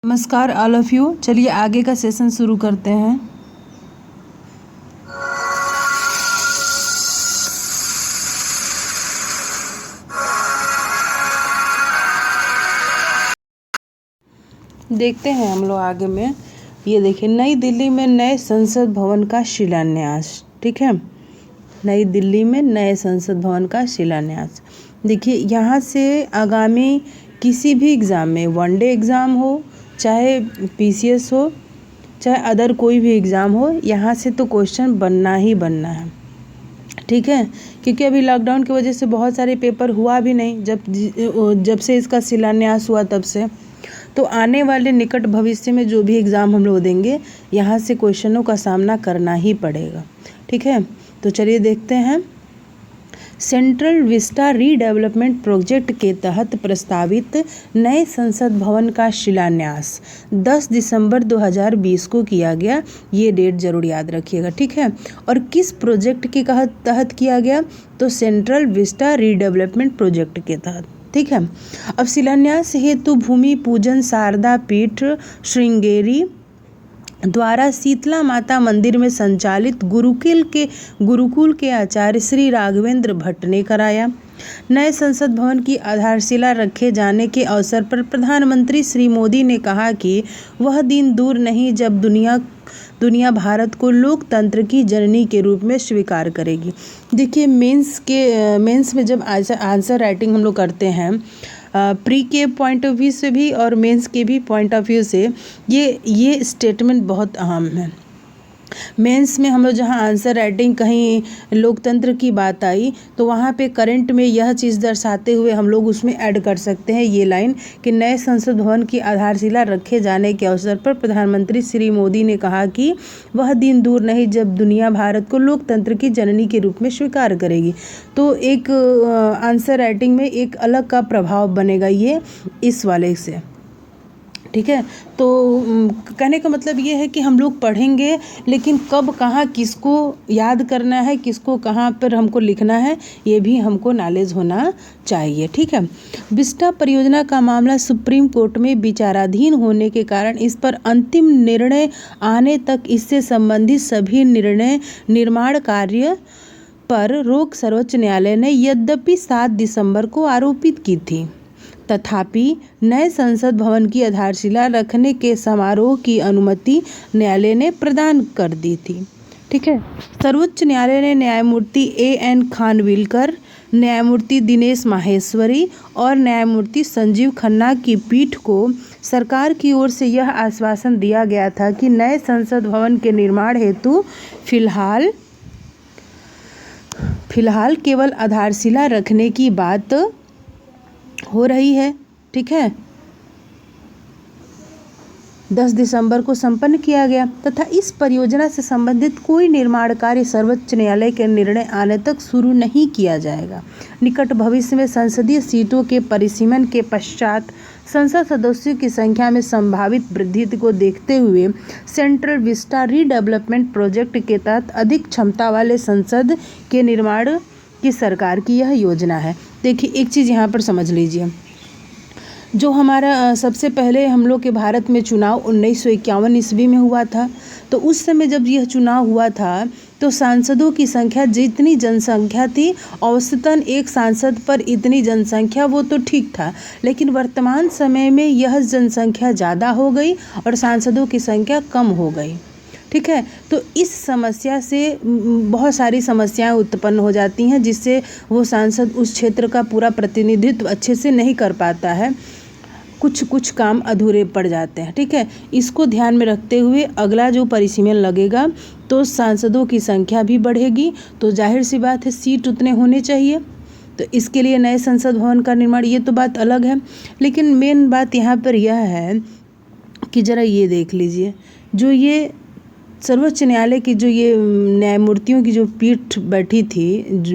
नमस्कार all of you. चलिए आगे का सेशन शुरू करते हैं। देखते हैं हम लोग आगे में। ये देखिए, नई दिल्ली में नए संसद भवन का शिलान्यास। ठीक है, नई दिल्ली में नए संसद भवन का शिलान्यास। देखिए, यहाँ से आगामी किसी भी एग्ज़ाम में, वनडे एग्ज़ाम हो चाहे पीसीएस हो चाहे अदर कोई भी एग्ज़ाम हो, यहाँ से तो क्वेश्चन बनना ही बनना है। ठीक है, क्योंकि अभी लॉकडाउन की वजह से बहुत सारे पेपर हुआ भी नहीं, जब से इसका शिलान्यास हुआ तब से। तो आने वाले निकट भविष्य में जो भी एग्ज़ाम हम लोग देंगे, यहाँ से क्वेश्चनों का सामना करना ही पड़ेगा। ठीक है, तो चलिए देखते हैं। सेंट्रल विस्टा रीडेवलपमेंट प्रोजेक्ट के तहत प्रस्तावित नए संसद भवन का शिलान्यास 10 दिसंबर 2020 को किया गया। ये डेट जरूर याद रखिएगा। ठीक है, और किस प्रोजेक्ट के तहत किया गया? तो सेंट्रल विस्टा रीडेवलपमेंट प्रोजेक्ट के तहत। ठीक है, अब शिलान्यास हेतु भूमि पूजन शारदा पीठ श्रृंगेरी द्वारा शीतला माता मंदिर में संचालित गुरुकुल के आचार्य श्री राघवेंद्र भट्ट ने कराया। नए संसद भवन की आधारशिला रखे जाने के अवसर पर प्रधानमंत्री श्री मोदी ने कहा कि वह दिन दूर नहीं जब दुनिया भारत को लोकतंत्र की जननी के रूप में स्वीकार करेगी। देखिए, मेंस में जब आंसर राइटिंग हम लोग करते हैं, प्री के पॉइंट ऑफ व्यू से भी और मेंस के भी पॉइंट ऑफ व्यू से, ये स्टेटमेंट बहुत अहम है। मेंस में हम लोग जहाँ आंसर राइटिंग कहीं लोकतंत्र की बात आई, तो वहाँ पे करंट में यह चीज़ दर्शाते हुए हम लोग उसमें ऐड कर सकते हैं ये लाइन कि नए संसद भवन की आधारशिला रखे जाने के अवसर पर प्रधानमंत्री श्री मोदी ने कहा कि वह दिन दूर नहीं जब दुनिया भारत को लोकतंत्र की जननी के रूप में स्वीकार करेगी। तो एक आंसर राइटिंग में एक अलग का प्रभाव बनेगा ये इस वाले से। ठीक है, तो कहने का मतलब ये है कि हम लोग पढ़ेंगे, लेकिन कब कहाँ किसको याद करना है, किसको कहाँ पर हमको लिखना है, ये भी हमको नॉलेज होना चाहिए। ठीक है, विस्टा परियोजना का मामला सुप्रीम कोर्ट में विचाराधीन होने के कारण इस पर अंतिम निर्णय आने तक इससे संबंधित सभी निर्माण कार्य पर रोक सर्वोच्च न्यायालय ने यद्यपि 7 दिसंबर को आरोपित की थी, तथापि नए संसद भवन की आधारशिला रखने के समारोह की अनुमति न्यायालय ने प्रदान कर दी थी। ठीक है, सर्वोच्च न्यायालय ने न्यायमूर्ति A.N. खानविलकर, न्यायमूर्ति दिनेश माहेश्वरी और न्यायमूर्ति संजीव खन्ना की पीठ को सरकार की ओर से यह आश्वासन दिया गया था कि नए संसद भवन के निर्माण हेतु फिलहाल केवल आधारशिला रखने की बात हो रही है। ठीक है, 10 दिसंबर को संपन्न किया गया तथा इस परियोजना से संबंधित कोई निर्माण कार्य सर्वोच्च न्यायालय के निर्णय आने तक शुरू नहीं किया जाएगा। निकट भविष्य में संसदीय सीटों के परिसीमन के पश्चात संसद सदस्यों की संख्या में संभावित वृद्धि को देखते हुए सेंट्रल विस्टा रीडेवलपमेंट प्रोजेक्ट के तहत अधिक क्षमता वाले संसद के निर्माण की सरकार की यह योजना है। देखिए, एक चीज़ यहाँ पर समझ लीजिए, जो हमारा सबसे पहले हम लोग के भारत में चुनाव 1951 ईस्वी में हुआ था, तो उस समय जब यह चुनाव हुआ था तो सांसदों की संख्या, जितनी जनसंख्या थी औसतन एक सांसद पर इतनी जनसंख्या, वो तो ठीक था। लेकिन वर्तमान समय में यह जनसंख्या ज़्यादा हो गई और सांसदों की संख्या कम हो गई। ठीक है, तो इस समस्या से बहुत सारी समस्याएं उत्पन्न हो जाती हैं, जिससे वो सांसद उस क्षेत्र का पूरा प्रतिनिधित्व अच्छे से नहीं कर पाता है, कुछ काम अधूरे पड़ जाते हैं। ठीक है, इसको ध्यान में रखते हुए अगला जो परिसीमन लगेगा तो सांसदों की संख्या भी बढ़ेगी, तो जाहिर सी बात है सीट उतने होने चाहिए। तो इसके लिए नए संसद भवन का निर्माण, ये तो बात अलग है। लेकिन मेन बात यहाँ पर यह है कि ज़रा ये देख लीजिए, जो ये सर्वोच्च न्यायालय की जो ये न्यायमूर्तियों की जो पीठ बैठी थी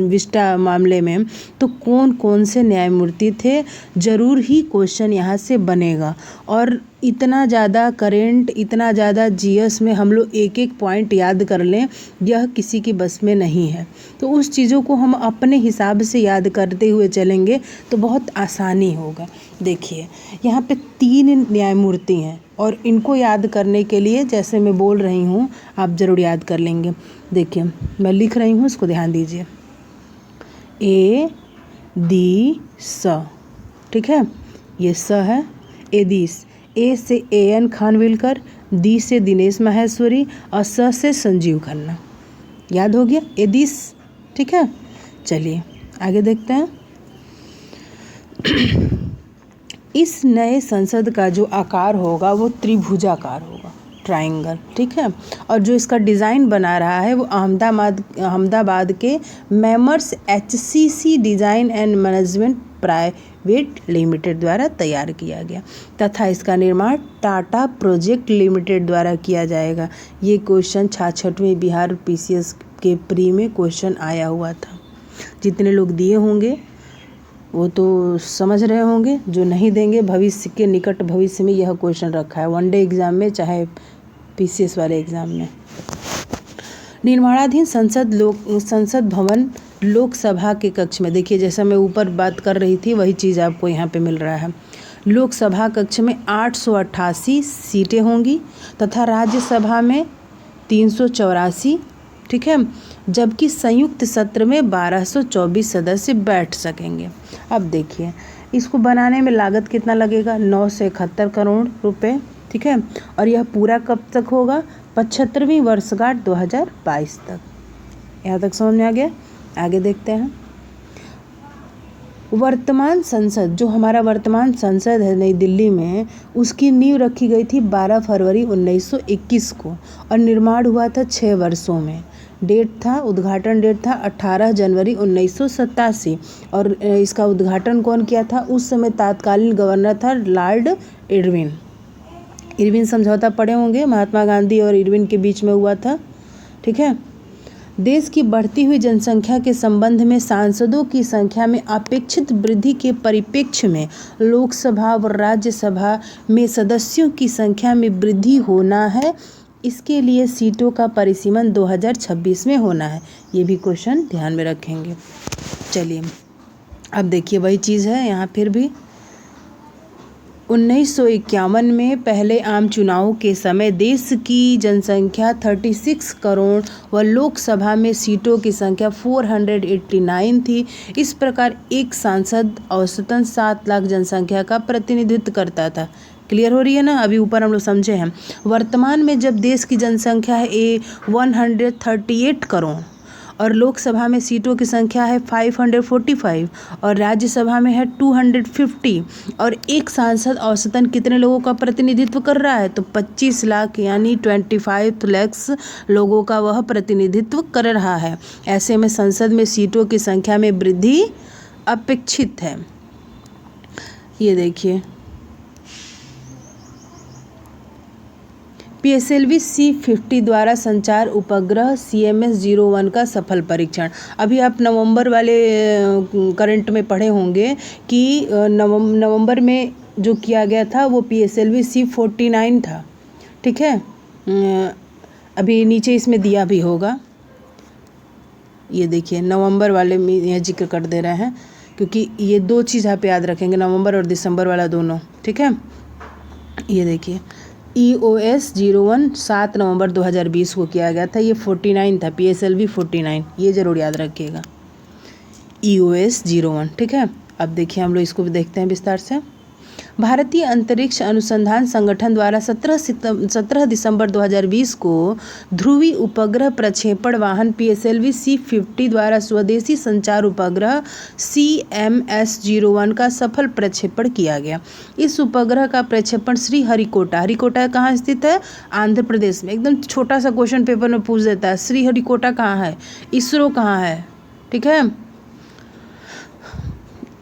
विस्टा मामले में, तो कौन कौन से न्यायमूर्ति थे, ज़रूर ही क्वेश्चन यहाँ से बनेगा। और इतना ज़्यादा करेंट, इतना ज़्यादा जीएस में हम लोग एक एक पॉइंट याद कर लें, यह किसी की बस में नहीं है। तो उस चीज़ों को हम अपने हिसाब से याद करते हुए चलेंगे तो बहुत आसानी होगा। देखिए, यहाँ पे 3 न्यायमूर्ति हैं और इनको याद करने के लिए जैसे मैं बोल रही हूँ आप ज़रूर याद कर लेंगे। देखिए मैं लिख रही हूँ, इसको ध्यान दीजिए। ए दी स, ठीक है, ये स है। एदीस, ए से AN खानविलकर, दी से दिनेश माहेश्वरी और स से संजीव खन्ना। याद हो गया एदीस, ठीक है। चलिए आगे देखते हैं। इस नए संसद का जो आकार होगा वो त्रिभुजाकार होगा, ट्रायंगल, ठीक है। और जो इसका डिज़ाइन बना रहा है वो अहमदाबाद के मेमर्स HCC design and management private limited द्वारा तैयार किया गया तथा इसका निर्माण टाटा प्रोजेक्ट लिमिटेड द्वारा किया जाएगा। ये क्वेश्चन 66वें बिहार PCS के प्री में क्वेश्चन आया हुआ था। जितने लोग दिए होंगे वो तो समझ रहे होंगे, जो नहीं देंगे भविष्य के निकट भविष्य में यह क्वेश्चन रखा है, वनडे एग्ज़ाम में चाहे PCS वाले एग्ज़ाम में। निर्माणाधीन संसद भवन लोकसभा के कक्ष में, देखिए जैसा मैं ऊपर बात कर रही थी वही चीज़ आपको यहाँ पे मिल रहा है। लोकसभा कक्ष में 888 सीटें होंगी तथा राज्यसभा में 384, ठीक है, जबकि संयुक्त सत्र में 1224 सदस्य बैठ सकेंगे। अब देखिए इसको बनाने में लागत कितना लगेगा, 9 से 71 करोड़ रुपए, ठीक है। और यह पूरा कब तक होगा, 75वीं वर्षगांठ 2022 तक। यहाँ तक समझ में आ गया। आगे देखते हैं। वर्तमान संसद, जो हमारा वर्तमान संसद है नई दिल्ली में, उसकी नींव रखी गई थी 12 फरवरी 1921 को और निर्माण हुआ था 6 वर्षों में। उद्घाटन डेट था 18 जनवरी 1987 और इसका उद्घाटन कौन किया था, उस समय तत्कालीन गवर्नर था लॉर्ड इरविन समझौता पढ़े होंगे, महात्मा गांधी और इरविन के बीच में हुआ था, ठीक है। देश की बढ़ती हुई जनसंख्या के संबंध में सांसदों की संख्या में अपेक्षित वृद्धि के परिप्रेक्ष्य में लोकसभा और राज्यसभा में सदस्यों की संख्या में वृद्धि होना है। इसके लिए सीटों का परिसीमन 2026 में होना है। ये भी क्वेश्चन ध्यान में रखेंगे। चलिए अब देखिए वही चीज़ है यहाँ फिर भी। 1951 में पहले आम चुनाव के समय देश की जनसंख्या 36 करोड़ व लोकसभा में सीटों की संख्या 489 थी। इस प्रकार एक सांसद औसतन 7 लाख जनसंख्या का प्रतिनिधित्व करता था। क्लियर हो रही है ना, अभी ऊपर हम लोग समझे हैं। वर्तमान में जब देश की जनसंख्या है 138 करोड़ और लोकसभा में सीटों की संख्या है 545 और राज्यसभा में है 250 और एक सांसद औसतन कितने लोगों का प्रतिनिधित्व कर रहा है, तो 25 लाख यानी 25 लाख लोगों का वह प्रतिनिधित्व कर रहा है। ऐसे में संसद में सीटों की संख्या में वृद्धि अपेक्षित है। ये देखिए PSLV C50 द्वारा संचार उपग्रह CMS-01 का सफल परीक्षण। अभी आप नवंबर वाले करंट में पढ़े होंगे कि नवंबर में जो किया गया था वो PSLV C49 था, ठीक है। अभी नीचे इसमें दिया भी होगा, ये देखिए नवंबर वाले में यह जिक्र कर दे रहे हैं क्योंकि ये 2 चीज़ आप याद रखेंगे, नवंबर और दिसंबर वाला दोनों, ठीक है। ये देखिए EOS 01 7 नवंबर 2020 को किया गया था, ये 49 था, PSLV 49, ये ज़रूर याद रखिएगा, EOS 01, ठीक है। अब देखिए हम लोग इसको भी देखते हैं विस्तार से। भारतीय अंतरिक्ष अनुसंधान संगठन द्वारा 17 दिसंबर 2020 को ध्रुवी उपग्रह प्रक्षेपण वाहन PSLV C50 द्वारा स्वदेशी संचार उपग्रह CMS-01 का सफल प्रक्षेपण किया गया। इस उपग्रह का प्रक्षेपण श्रीहरिकोटा कहाँ स्थित है, आंध्र प्रदेश में। एकदम छोटा सा क्वेश्चन पेपर में पूछ देता है, श्रीहरिकोटा कहाँ है, इसरो कहाँ है, ठीक है।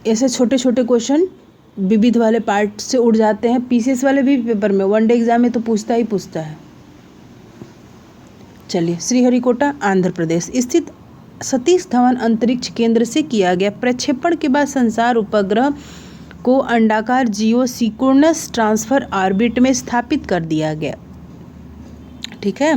ऐसे छोटे छोटे क्वेश्चन विविध वाले पार्ट से उड़ जाते हैं, PCS वाले भी पेपर में, वनडे एग्जाम में तो पूछता ही पूछता है। चलिए श्रीहरिकोटा आंध्र प्रदेश स्थित सतीश धवन अंतरिक्ष केंद्र से किया गया प्रक्षेपण के बाद संसार उपग्रह को अंडाकार जियो सिंक्रोनस ट्रांसफर ऑर्बिट में स्थापित कर दिया गया, ठीक है।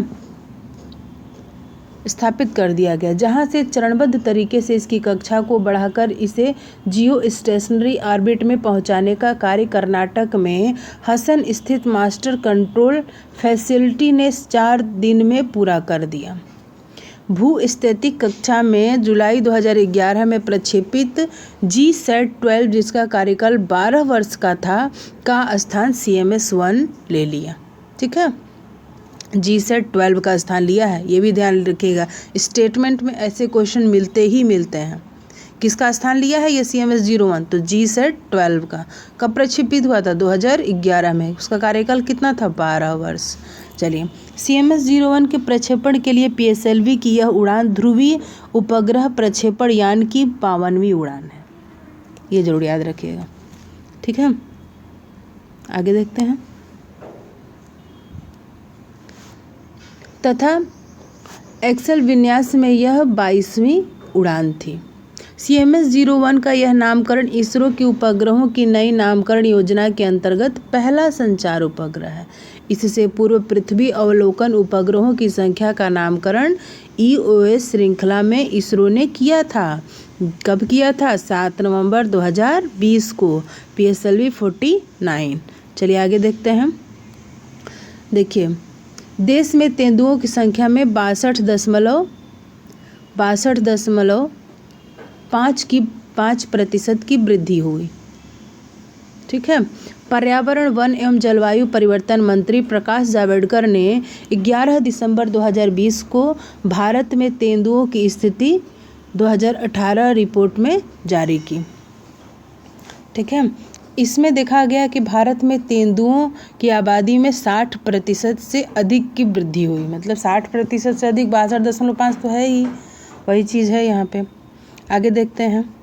स्थापित कर दिया गया, जहां से चरणबद्ध तरीके से इसकी कक्षा को बढ़ाकर इसे जियो स्टेशनरी ऑर्बिट में पहुंचाने का कार्य कर्नाटक में हसन स्थित मास्टर कंट्रोल फैसिलिटी ने 4 दिन में पूरा कर दिया। भूस्थितिक कक्षा में जुलाई 2011 में प्रक्षेपित GSAT-12 जिसका कार्यकाल 12 वर्ष का था का स्थान CMS-1 ले लिया। ठीक है, GSAT-12 का स्थान लिया है, ये भी ध्यान रखिएगा। स्टेटमेंट में ऐसे क्वेश्चन मिलते ही मिलते हैं। किसका स्थान लिया है ये CMS-01, तो GSAT-12 का। कब प्रक्षेपित हुआ था? 2011 में। उसका कार्यकाल कितना था? 12 वर्ष। चलिए, CMS-01 के प्रक्षेपण के लिए PSLV की यह उड़ान ध्रुवीय उपग्रह प्रक्षेपण यान की 52वीं उड़ान है। ये जरूर याद रखिएगा। ठीक है, आगे देखते हैं। तथा एक्सेल विन्यास में यह 22वीं उड़ान थी। CMS-01 का यह नामकरण इसरो की उपग्रहों की नई नामकरण योजना के अंतर्गत पहला संचार उपग्रह है। इससे पूर्व पृथ्वी अवलोकन उपग्रहों की संख्या का नामकरण EOS श्रृंखला में इसरो ने किया था। कब किया था? 7 नवंबर 2020 को, PSLV 49। चलिए आगे देखते हैं। देखिए, देश में तेंदुओं की संख्या में 62.5% की वृद्धि हुई। ठीक है, पर्यावरण, वन एवं जलवायु परिवर्तन मंत्री प्रकाश जावड़ेकर ने 11 दिसंबर 2020 को भारत में तेंदुओं की स्थिति 2018 रिपोर्ट में जारी की। ठीक है, इसमें देखा गया कि भारत में तेंदुओं की आबादी में 60% से अधिक की वृद्धि हुई। मतलब 60% से अधिक, 62.5 तो है ही, वही चीज़ है यहाँ पे। आगे देखते हैं।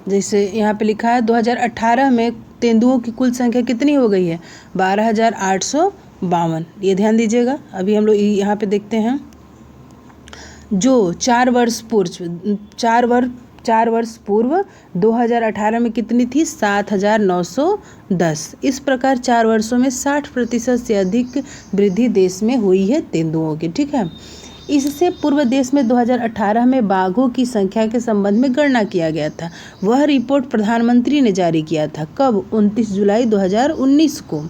जैसे यहाँ पे लिखा है 2018 में तेंदुओं की कुल संख्या कितनी हो गई है? 12,852। ये ध्यान दीजिएगा। अभी हम लोग यहाँ पे देखते हैं, जो 4 वर्ष पूर्व 2018 में कितनी थी? 7,910। इस प्रकार 4 वर्षों में 60% से अधिक वृद्धि देश में हुई है तेंदुओं की। ठीक है, इससे पूर्व देश में 2018 में बाघों की संख्या के संबंध में गणना किया गया था। वह रिपोर्ट प्रधानमंत्री ने जारी किया था। कब? 29 जुलाई 2019 को।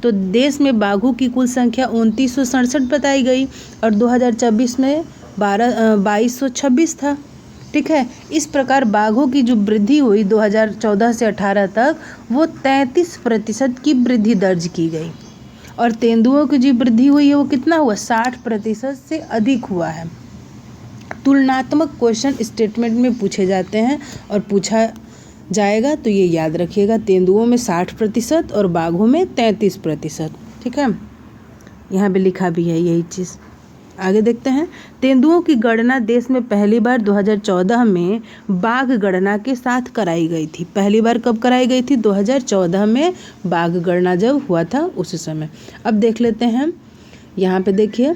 तो देश में बाघों की कुल संख्या 2967 बताई गई और 2024 में 2226 था। ठीक है, इस प्रकार बाघों की जो वृद्धि हुई 2014 से 18 तक, वो 33% की वृद्धि दर्ज की गई। और तेंदुओं की जो वृद्धि हुई है वो कितना हुआ? 60% से अधिक हुआ है। तुलनात्मक क्वेश्चन स्टेटमेंट में पूछे जाते हैं और पूछा जाएगा, तो ये याद रखिएगा। तेंदुओं में 60% और बाघों में 33%। ठीक है, यहाँ पे लिखा भी है यही चीज़। आगे देखते हैं। तेंदुओं की गणना देश में पहली बार 2014 में बाघ गणना के साथ कराई गई थी। पहली बार कब कराई गई थी? 2014 में बाघ गणना जब हुआ था उस समय। अब देख लेते हैं, यहाँ पे देखिए,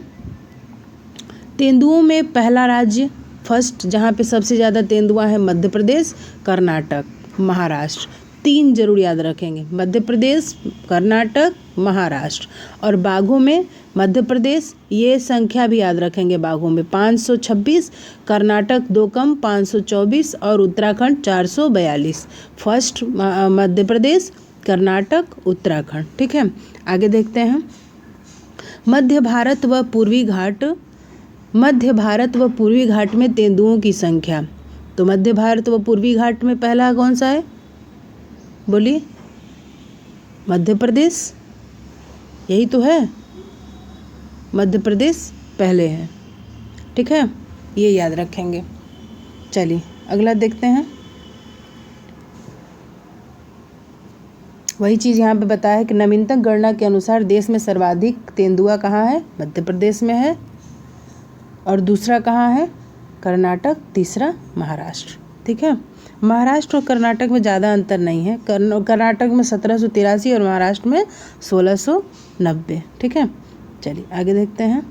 तेंदुओं में पहला राज्य फर्स्ट जहाँ पे सबसे ज़्यादा तेंदुआ है मध्य प्रदेश, कर्नाटक, महाराष्ट्र। 3 जरूर याद रखेंगे, मध्य प्रदेश, कर्नाटक, महाराष्ट्र। और बाघों में मध्य प्रदेश, ये संख्या भी याद रखेंगे। बाघों में 526, कर्नाटक 2 कम 524 और उत्तराखंड 442। फर्स्ट मध्य प्रदेश, कर्नाटक, उत्तराखंड। ठीक है, आगे देखते हैं। मध्य भारत व पूर्वी घाट में तेंदुओं की संख्या। तो मध्य भारत व पूर्वी घाट में पहला कौन सा है? बोलिए। मध्य प्रदेश, यही तो है, मध्य प्रदेश पहले है। ठीक है, ये याद रखेंगे। चलिए अगला देखते हैं। वही चीज़ यहाँ पे बताया है कि नवीनतम गणना के अनुसार देश में सर्वाधिक तेंदुआ कहाँ है? मध्य प्रदेश में है। और दूसरा कहाँ है? कर्नाटक। तीसरा महाराष्ट्र। ठीक है, महाराष्ट्र और कर्नाटक में ज़्यादा अंतर नहीं है। कर्नाटक में 1783 और महाराष्ट्र में 1690। ठीक है, चलिए आगे देखते हैं।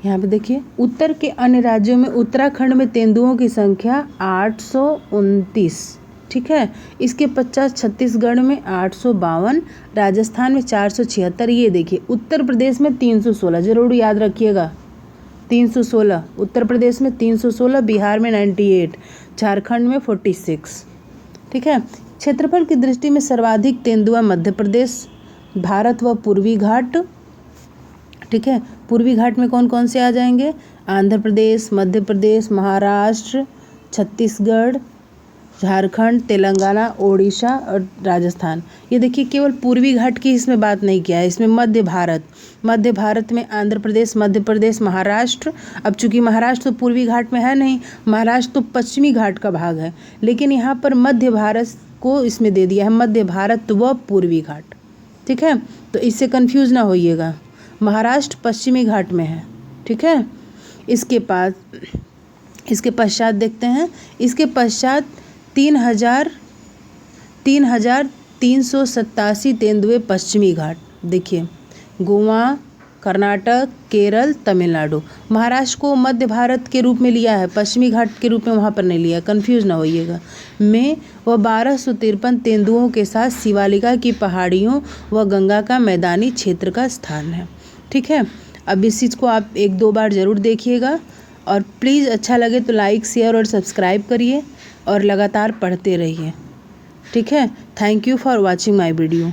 यहाँ पे देखिए, उत्तर के अन्य राज्यों में उत्तराखंड में तेंदुओं की संख्या 829। ठीक है। इसके पश्चात छत्तीसगढ़ में 852, राजस्थान में 476। ये देखिए उत्तर प्रदेश में 316, जरूर याद रखिएगा 316, उत्तर प्रदेश में 316, बिहार में 98, झारखंड में 46। ठीक है। क्षेत्रफल की दृष्टि में सर्वाधिक तेंदुआ मध्य प्रदेश, भारत व पूर्वी घाट। ठीक है। पूर्वी घाट में कौन कौन से आ जाएंगे? आंध्र प्रदेश, मध्य प्रदेश, महाराष्ट्र, छत्तीसगढ़, झारखंड, तेलंगाना, ओडिशा और राजस्थान। ये देखिए केवल पूर्वी घाट की इसमें बात नहीं किया है, इसमें मध्य भारत में आंध्र प्रदेश, मध्य प्रदेश, महाराष्ट्र। अब चूंकि महाराष्ट्र तो पूर्वी घाट में है नहीं, महाराष्ट्र तो पश्चिमी घाट का भाग है, लेकिन यहाँ पर मध्य भारत को इसमें दे दिया है, मध्य भारत व पूर्वी घाट। ठीक है, तो इससे कंफ्यूज ना होइएगा, महाराष्ट्र पश्चिमी घाट में है। ठीक है। इसके पश्चात देखते हैं, इसके पश्चात 3,387 तेंदुए पश्चिमी घाट। देखिए गोवा, कर्नाटक, केरल, तमिलनाडु। महाराष्ट्र को मध्य भारत के रूप में लिया है, पश्चिमी घाट के रूप में वहाँ पर नहीं लिया, कंफ्यूज ना होइएगा। में वह 1253 तेंदुओं के साथ शिवालिका की पहाड़ियों व गंगा का मैदानी क्षेत्र का स्थान है। ठीक है। अब इस चीज़ को आप 1-2 बार ज़रूर देखिएगा और प्लीज़ अच्छा लगे तो लाइक, शेयर और सब्सक्राइब करिए और लगातार पढ़ते रहिए। ठीक है। Thank you for watching my video.